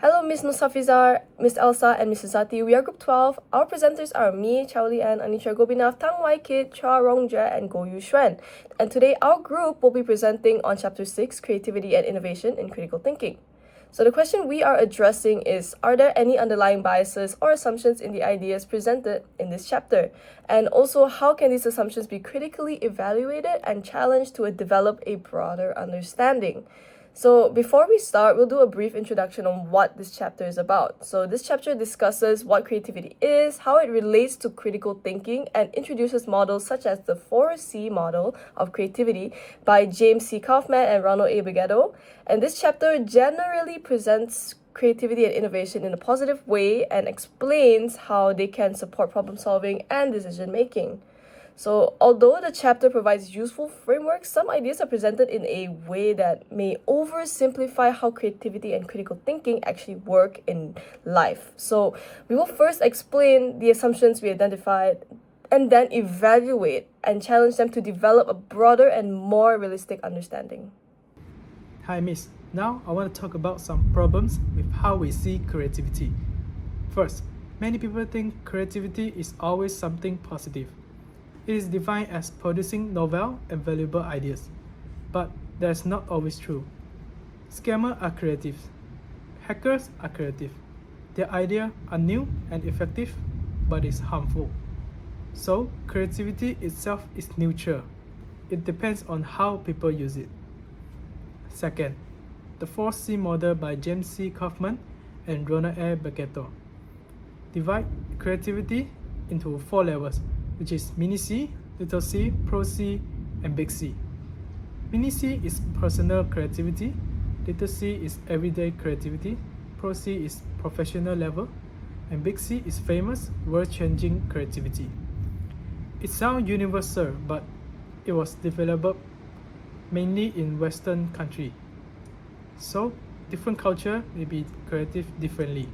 Hello, Ms. Nusafizar, Ms. Elsa, and Ms. Sati. We are Group 12. Our presenters are me, Chowli Ann, Anisha Gobinath, Tang Wai Kit, Chua Rongjie, and Go Yu Xuan. And today, our group will be presenting on Chapter 6, Creativity and Innovation in Critical Thinking. So the question we are addressing is, are there any underlying biases or assumptions in the ideas presented in this chapter? And also, how can these assumptions be critically evaluated and challenged to develop a broader understanding? So before we start, we'll do a brief introduction on what this chapter is about. So this chapter discusses what creativity is, how it relates to critical thinking, and introduces models such as the 4C model of creativity by James C. Kaufman and Ronald A. Bigetto. And this chapter generally presents creativity and innovation in a positive way and explains how they can support problem solving and decision making. So, although the chapter provides useful frameworks, some ideas are presented in a way that may oversimplify how creativity and critical thinking actually work in life. So, we will first explain the assumptions we identified and then evaluate and challenge them to develop a broader and more realistic understanding. Hi Miss, now I want to talk about some problems with how we see creativity. First, many people think creativity is always something positive. It is defined as producing novel and valuable ideas, but that's not always true. Scammers are creative. Hackers are creative. Their ideas are new and effective, but it's harmful. So, creativity itself is neutral. It depends on how people use it. Second, the 4C model by James C. Kaufman and Ronald A. Bigetto divide creativity into 4 levels, which is mini C, little c, pro C, and big C. Mini C is personal creativity, little c is everyday creativity, pro C is professional level, and big C is famous, world-changing creativity. It sounds universal, but it was developed mainly in Western countries. So, different culture may be creative differently.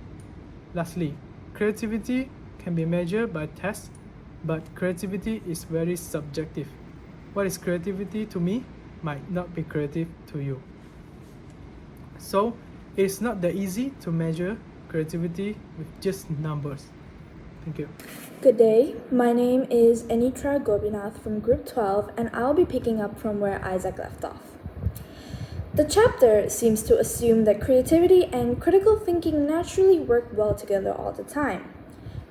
Lastly, creativity can be measured by tests, but creativity is very subjective. What is creativity to me might not be creative to you. So, it's not that easy to measure creativity with just numbers. Thank you. Good day, my name is Anitra Gobinath from Group 12 and I'll be picking up from where Isaac left off. The chapter seems to assume that creativity and critical thinking naturally work well together all the time.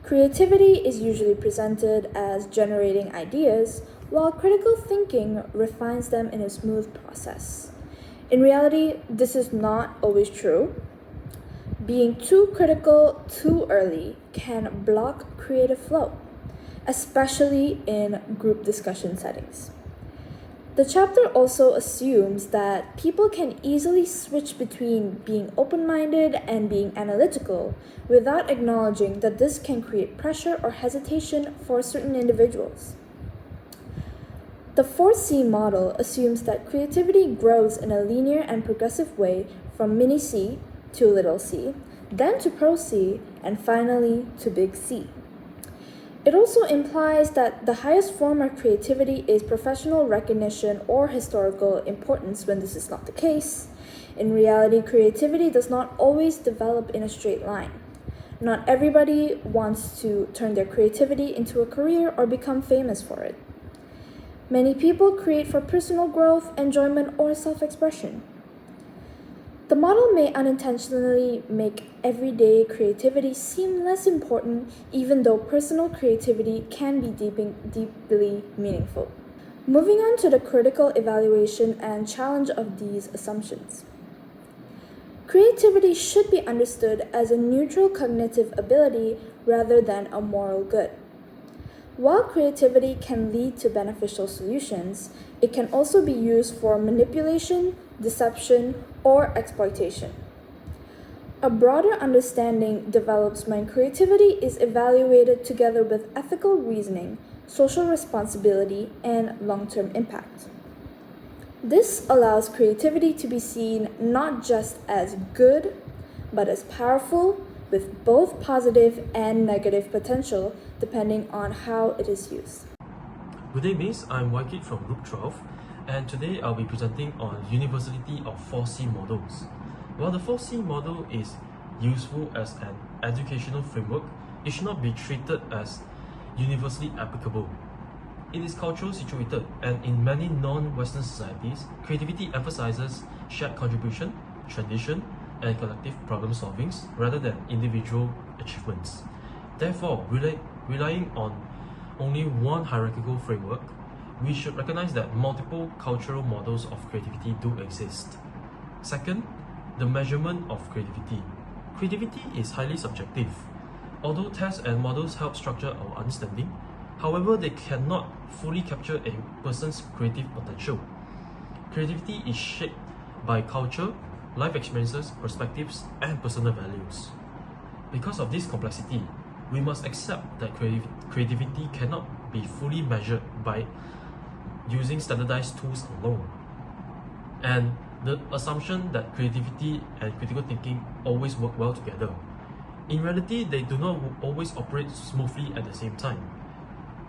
Creativity is usually presented as generating ideas, while critical thinking refines them in a smooth process. In reality, this is not always true. Being too critical too early can block creative flow, especially in group discussion settings. The chapter also assumes that people can easily switch between being open-minded and being analytical without acknowledging that this can create pressure or hesitation for certain individuals. The 4C model assumes that creativity grows in a linear and progressive way from mini C to little c, then to pro C, and finally to big C. It also implies that the highest form of creativity is professional recognition or historical importance when this is not the case. In reality, creativity does not always develop in a straight line. Not everybody wants to turn their creativity into a career or become famous for it. Many people create for personal growth, enjoyment, or self-expression. The model may unintentionally make everyday creativity seem less important, even though personal creativity can be deeply meaningful. Moving on to the critical evaluation and challenge of these assumptions. Creativity should be understood as a neutral cognitive ability rather than a moral good. While creativity can lead to beneficial solutions, it can also be used for manipulation, deception, or exploitation. A broader understanding develops when creativity is evaluated together with ethical reasoning, social responsibility, and long-term impact. This allows creativity to be seen not just as good, but as powerful, with both positive and negative potential depending on how it is used. Good day, Miss. I'm Waikit from Group 12, and today I'll be presenting on universality of 4C models. Well, the 4C model is useful as an educational framework, it should not be treated as universally applicable. It is cultural situated, and in many non-Western societies, creativity emphasizes shared contribution, tradition, and collective problem solvings rather than individual achievements. Therefore, relying on only one hierarchical framework, we should recognize that multiple cultural models of creativity do exist. Second, the measurement of creativity. Creativity is highly subjective. Although tests and models help structure our understanding, however, they cannot fully capture a person's creative potential. Creativity is shaped by culture, life experiences, perspectives, and personal values. Because of this complexity, we must accept that creativity cannot be fully measured by using standardized tools alone. And the assumption that creativity and critical thinking always work well together. In reality, they do not always operate smoothly at the same time.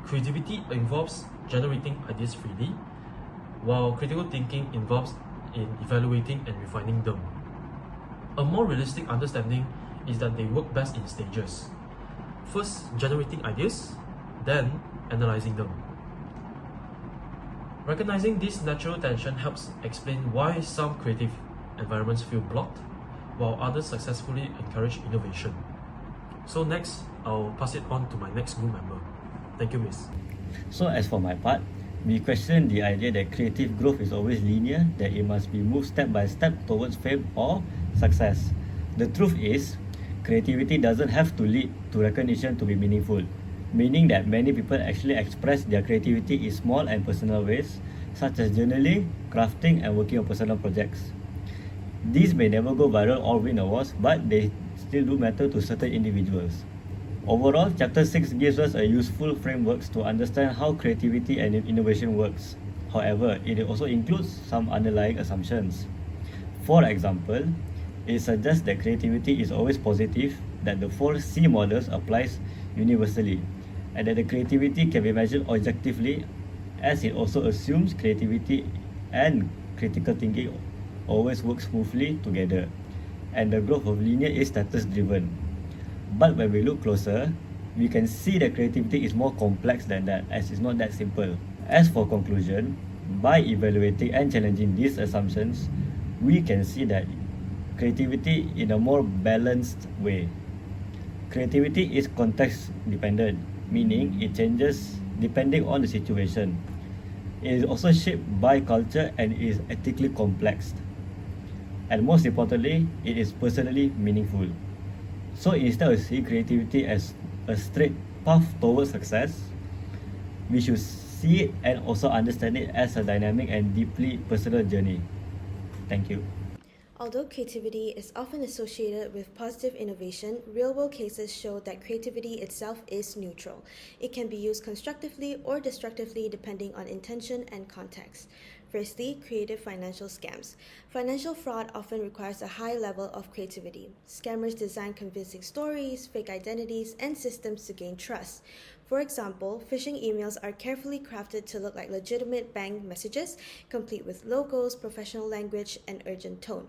Creativity involves generating ideas freely, while critical thinking involves in evaluating and refining them. A more realistic understanding is that they work best in stages. First, generating ideas, then analyzing them. Recognizing this natural tension helps explain why some creative environments feel blocked, while others successfully encourage innovation. So next, I'll pass it on to my next group member. Thank you, Miss. So as for my part, we question the idea that creative growth is always linear, that it must be moved step by step towards fame or success. The truth is, creativity doesn't have to lead to recognition to be meaningful, meaning that many people actually express their creativity in small and personal ways, such as journaling, crafting, and working on personal projects. These may never go viral or win awards, but they still do matter to certain individuals. Overall, Chapter 6 gives us a useful framework to understand how creativity and innovation works. However, it also includes some underlying assumptions. For example, it suggests that creativity is always positive, that the 4C models applies universally, and that the creativity can be measured objectively, as it also assumes creativity and critical thinking always work smoothly together, and the growth of linear is status driven. But when we look closer, we can see that creativity is more complex than that, as it's not that simple. As for conclusion, by evaluating and challenging these assumptions, we can see that creativity in a more balanced way. Creativity is context dependent, meaning it changes depending on the situation. It is also shaped by culture and is ethically complex. And most importantly, it is personally meaningful. So instead of seeing creativity as a straight path towards success, we should see it and also understand it as a dynamic and deeply personal journey. Thank you. Although creativity is often associated with positive innovation, real-world cases show that creativity itself is neutral. It can be used constructively or destructively depending on intention and context. Firstly, creative financial scams. Financial fraud often requires a high level of creativity. Scammers design convincing stories, fake identities, and systems to gain trust. For example, phishing emails are carefully crafted to look like legitimate bank messages, complete with logos, professional language, and urgent tone.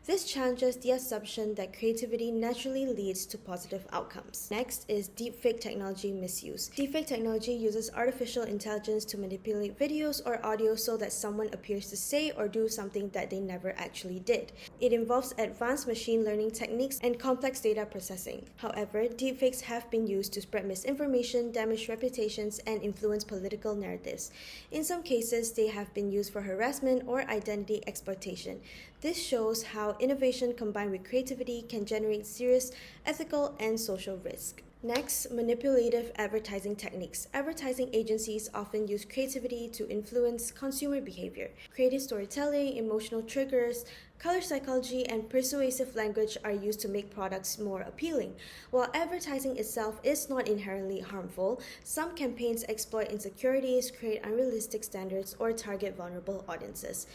This challenges the assumption that creativity naturally leads to positive outcomes. Next is deepfake technology misuse. Deepfake technology uses artificial intelligence to manipulate videos or audio so that someone appears to say or do something that they never actually did. It involves advanced machine learning techniques and complex data processing. However, deepfakes have been used to spread misinformation, damage reputations, and influence political narratives. In some cases, they have been used for harassment or identity exploitation. This shows how innovation combined with creativity can generate serious ethical and social risk. Next, manipulative advertising techniques. Advertising agencies often use creativity to influence consumer behavior. Creative storytelling, emotional triggers, color psychology, and persuasive language are used to make products more appealing. While advertising itself is not inherently harmful, some campaigns exploit insecurities, create unrealistic standards, or target vulnerable audiences.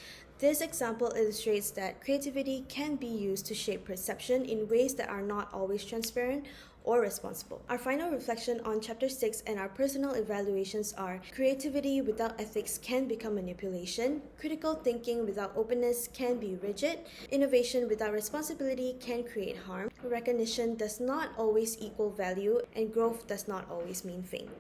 This example illustrates that creativity can be used to shape perception in ways that are not always transparent or responsible. Our final reflection on Chapter 6 and our personal evaluations are: creativity without ethics can become manipulation, critical thinking without openness can be rigid, innovation without responsibility can create harm, recognition does not always equal value, and growth does not always mean fame.